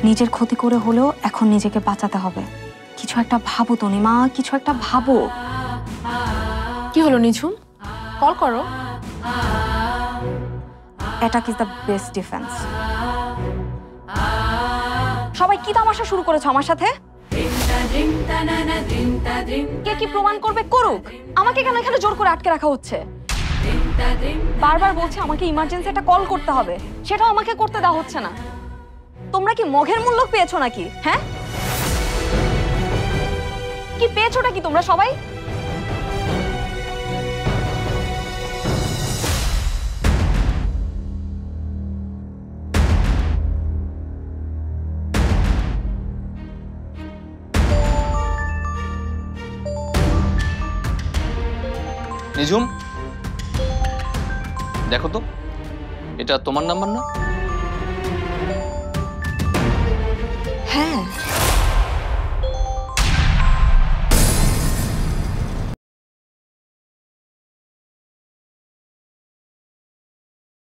নিজের ক্ষতি করে হলেও এখন নিজেকে বাঁচাতে হবে। কিছু একটা ভাবো তনিমা, কিছু একটা ভাবো। কি হলো নিঝুম? কল করো। Attack is the best defence. সবাই কি তামাশা শুরু করেছো আমার সাথে? কে কি প্রমাণ করবে করুক, আমাকে কেন এখানে জোর করে আটকে রাখা হচ্ছে? বারবার বলছে আমাকে ইমার্জেন্সি একটা কল করতে হবে, সেটাও আমাকে করতে দেওয়া হচ্ছে না। তোমরা কি মঘের মূল্য পেয়েছো নাকি? হ্যাঁ, কি পেয়েছোটা কি তোমরা সবাই? নিঝুম, দেখো তো, এটা তোমার নাম্বার না? হ্যাঁ।